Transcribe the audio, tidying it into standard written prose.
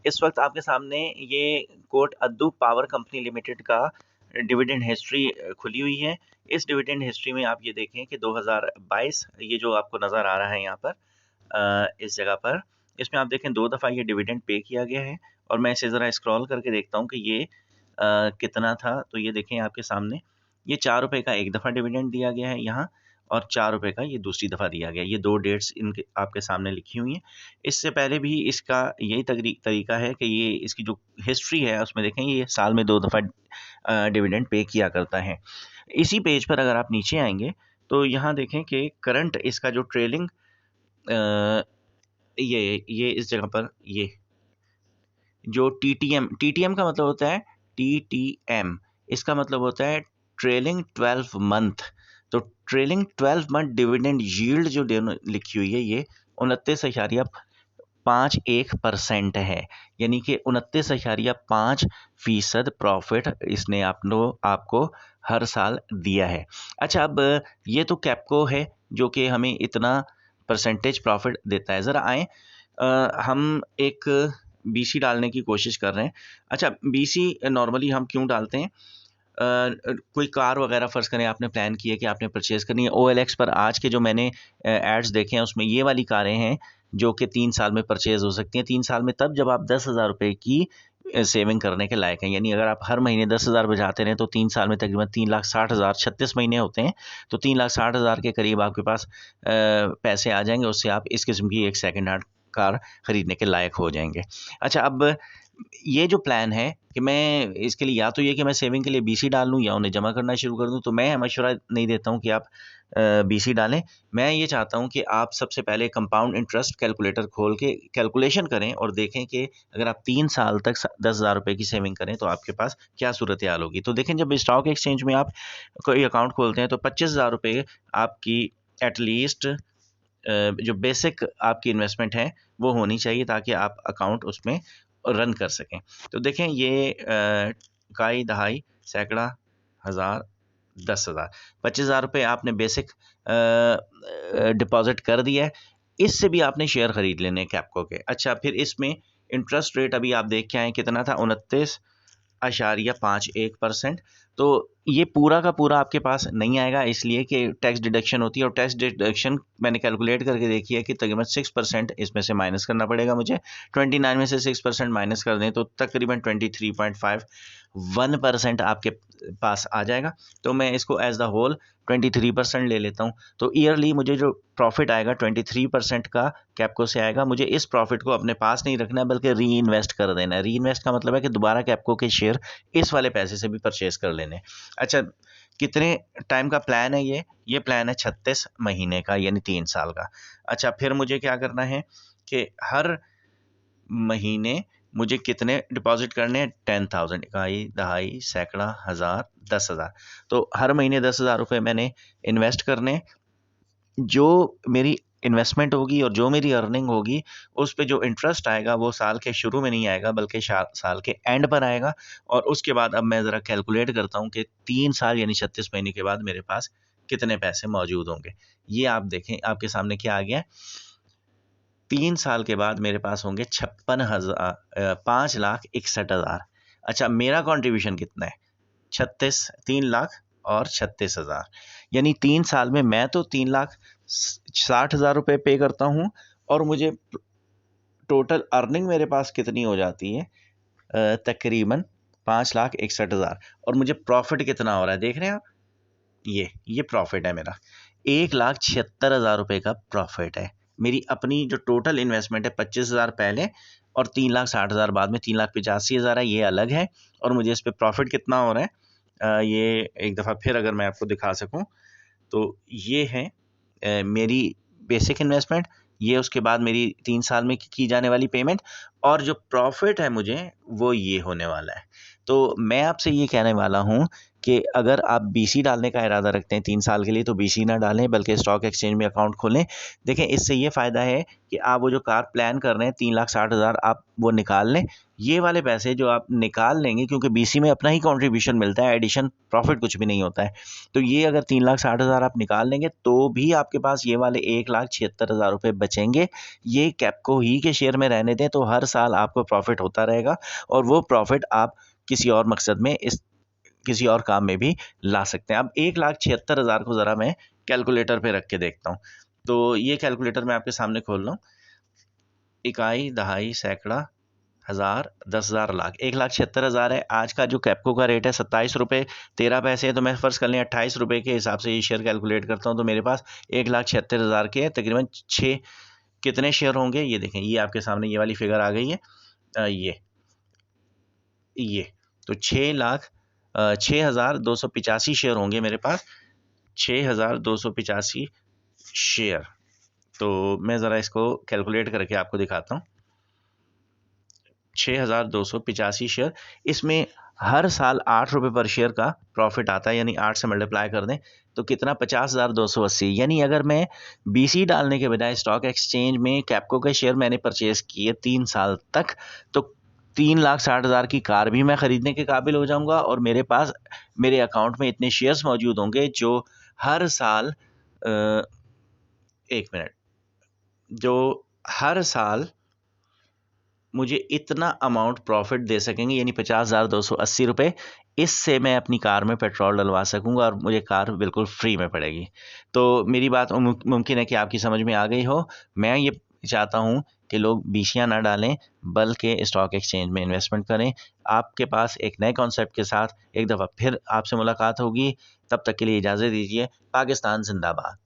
इस वक्त आपके सामने ये कोट अद्दू पावर कंपनी लिमिटेड का डिविडेंड हिस्ट्री खुली हुई है। इस डिविडेंड हिस्ट्री में आप ये देखें कि 2022 ये जो आपको नज़र आ रहा है यहाँ पर इस जगह पर, इसमें आप देखें 2 दफ़ा ये डिविडेंड पे किया गया है। और मैं इसे ज़रा स्क्रॉल करके देखता हूँ कि ये कितना था। तो ये देखें आपके सामने, ये 4 रुपए का एक दफ़ा डिविडेंड दिया गया है यहाँ, और 4 रुपए का ये दूसरी दफ़ा दिया गया है। ये 2 डेट्स इनके आपके सामने लिखी हुई हैं। इससे पहले भी इसका यही तरीका है कि ये इसकी जो हिस्ट्री है उसमें देखें ये साल में 2 दफ़ा डिविडेंड पे किया करता है। इसी पेज पर अगर आप नीचे आएँगे तो यहाँ देखें कि करंट इसका जो ट्रेलिंग ये इस जगह पर ये जो टीटीएम का मतलब होता है टीटीएम, इसका मतलब होता है ट्रेलिंग 12 मंथ। तो ट्रेलिंग 12 मंथ डिविडेंड यील्ड जो लिखी हुई है ये 29.51% है, यानी कि 29.5% प्रॉफिट इसने आपको हर साल दिया है। अच्छा, अब ये तो कैपको है जो कि हमें इतना परसेंटेज प्रॉफिट देता है। ज़रा आएँ हम एक बीसी डालने की कोशिश कर रहे हैं। अच्छा, बीसी नॉर्मली हम क्यों डालते हैं? कोई कार वगैरह फ़र्ज़ करें आपने प्लान किया कि आपने परचेज़ करनी है। OLX पर आज के जो मैंने एड्स देखे हैं उसमें ये वाली कारें हैं जो कि 3 साल में परचेज़ हो सकती हैं। 3 साल में तब जब आप 10,000 रुपए की सेविंग करने के लायक हैं। यानी अगर आप हर महीने 10,000 बचाते रहें तो 3 साल में तकरीबन 3,60,000, 36 महीने होते हैं, तो 3,60,000 के करीब आपके पास पैसे आ जाएँगे। उससे आप इस किस्म की एक सेकंड हैंड कार खरीदने के लायक हो जाएँगे। अच्छा, अब ये जो प्लान है कि मैं इसके लिए या तो ये कि मैं सेविंग के लिए बीसी डाल लूँ या उन्हें जमा करना शुरू कर दूँ, तो मैं मशवरा नहीं देता हूँ कि आप बीसी डालें। मैं ये चाहता हूँ कि आप सबसे पहले कंपाउंड इंटरेस्ट कैलकुलेटर खोल के कैलकुलेशन करें और देखें कि अगर आप 3 साल तक 10,000 रुपए की सेविंग करें तो आपके पास क्या सूरत हाल होगी। तो देखें, जब स्टॉक एक्सचेंज में आप कोई अकाउंट खोलते हैं तो 25,000 रुपए आपकी एटलीस्ट जो बेसिक आपकी इन्वेस्टमेंट है वो होनी चाहिए ताकि आप अकाउंट उसमें रन कर सकें। तो देखें ये इकाई, दहाई, सैकड़ा, हज़ार, 10,000, 25,000 रुपये आपने बेसिक डिपॉज़िट कर दिया है। इससे भी आपने शेयर खरीद लेने हैं कैपको के। अच्छा, फिर इसमें इंटरेस्ट रेट अभी आप देख के आएँ कितना था, 29.51%। तो ये पूरा का पूरा आपके पास नहीं आएगा, इसलिए कि टैक्स डिडक्शन होती है, और टैक्स डिडक्शन मैंने कैलकुलेट करके देखी है कि तकरीबन 6% इसमें से माइनस करना पड़ेगा मुझे। 29 में से 6% माइनस कर दें तो तकरीबन 23.51% आपके पास आ जाएगा। तो मैं इसको एज द होल 23% ले लेता हूँ। तो ईयरली मुझे जो प्रॉफिट आएगा 23% का कैपको से आएगा। मुझे इस प्रॉफिट को अपने पास नहीं रखना है बल्कि री इन्वेस्ट कर देना है। री इन्वेस्ट का मतलब है कि दोबारा कैपको के शेयर इस वाले पैसे से भी परचेज कर लेने। अच्छा, कितने टाइम का प्लान है ये प्लान है 36 महीने का, यानी 3 साल का। अच्छा, फिर मुझे क्या करना है कि हर महीने मुझे कितने डिपॉजिट करने हैं? 10,000, इकाई, दहाई, सैकड़ा, हज़ार, 10,000। तो हर महीने 10,000 रुपये मैंने इन्वेस्ट करने। जो मेरी इन्वेस्टमेंट होगी और जो मेरी अर्निंग होगी उस पे जो इंटरेस्ट आएगा वो साल के शुरू में नहीं आएगा बल्कि साल के एंड पर आएगा। और उसके बाद अब मैं ज़रा कैलकुलेट करता हूँ कि 3 साल यानी 36 महीने के बाद मेरे पास कितने पैसे मौजूद होंगे। ये आप देखें आपके सामने क्या आ गया है। 3 साल के बाद मेरे पास होंगे 5,61,000। अच्छा, मेरा कंट्रीब्यूशन कितना है? 3 लाख और 36,000, यानी 3 साल में मैं तो 3,60,000 रुपये पे करता हूँ और मुझे टोटल अर्निंग मेरे पास कितनी हो जाती है? तकरीबन 5,61,000। और मुझे प्रॉफिट कितना हो रहा है देख रहे हैं आप? ये प्रॉफिट है मेरा, 1,76,000 रुपये का प्रॉफिट है। मेरी अपनी जो टोटल इन्वेस्टमेंट है 25,000 पहले और 3,60,000 बाद में 3,85,000 है, ये अलग है। और मुझे इस पे प्रॉफिट कितना हो रहा है ये एक दफ़ा फिर अगर मैं आपको दिखा सकूं तो ये है मेरी बेसिक इन्वेस्टमेंट, ये उसके बाद मेरी 3 साल में की जाने वाली पेमेंट, और जो प्रॉफिट है मुझे वो ये होने वाला है। तो मैं आपसे ये कहने वाला हूँ कि अगर आप बीसी डालने का इरादा रखते हैं 3 साल के लिए तो बीसी ना डालें, बल्कि स्टॉक एक्सचेंज में अकाउंट खोलें। देखें, इससे ये फ़ायदा है कि आप वो जो कार प्लान कर रहे हैं 3,60,000, आप वो निकाल लें। ये वाले पैसे जो आप निकाल लेंगे, क्योंकि बीसी में अपना ही कंट्रीब्यूशन मिलता है, एडिशन प्रॉफिट कुछ भी नहीं होता है, तो ये अगर 3,60,000 आप निकाल लेंगे तो भी आपके पास ये वाले 1,76,000 रुपये बचेंगे। ये कैपको ही के शेयर में रहने दें, तो हर साल आपको प्रॉफिट होता रहेगा और वो प्रॉफिट आप किसी और मकसद में, किसी और काम में भी ला सकते हैं। अब 1,76,000 को ज़रा मैं कैलकुलेटर पे रख के देखता हूँ। तो ये कैलकुलेटर मैं आपके सामने खोल रहा हूँ। इकाई, दहाई, सैकड़ा, हज़ार, 10,000, लाख। 1,76,000 है। आज का जो कैपको का रेट है 27 रुपये 13 पैसे है, तो मैं फ़र्ज़ कर लें 28 रुपये के हिसाब से ये शेयर कैलकुलेट करता हूँ, तो मेरे पास 1,76,000 के तकरीबन 6 कितने शेयर होंगे, ये देखें, ये आपके सामने ये वाली फिगर आ गई है। ये तो 6,0285 शेयर होंगे मेरे पास, 6,285 शेयर। तो मैं ज़रा इसको कैलकुलेट करके आपको दिखाता हूँ। 6,285 शेयर, इसमें हर साल 8 रुपये पर शेयर का प्रॉफिट आता है, यानी 8 से मल्टीप्लाई कर दें तो कितना, 50,280। यानी अगर मैं बीसी डालने के बजाय स्टॉक एक्सचेंज में कैपको के शेयर मैंने परचेज़ किए 3 साल तक, तो 3,60,000 की कार भी मैं ख़रीदने के काबिल हो जाऊंगा और मेरे पास, मेरे अकाउंट में इतने शेयर्स मौजूद होंगे जो हर साल एक मिनट, जो हर साल मुझे इतना अमाउंट प्रॉफिट दे सकेंगे, यानी 50,280 रुपये। इससे मैं अपनी कार में पेट्रोल डलवा सकूंगा और मुझे कार बिल्कुल फ्री में पड़ेगी। तो मेरी बात मुमकिन है कि आपकी समझ में आ गई हो। मैं ये चाहता हूँ कि लोग बीसियाँ ना डालें, बल्कि स्टॉक एक्सचेंज में इन्वेस्टमेंट करें। आपके पास एक नए कॉन्सेप्ट के साथ एक दफ़ा फिर आपसे मुलाकात होगी। तब तक के लिए इजाज़त दीजिए। पाकिस्तान जिंदाबाद।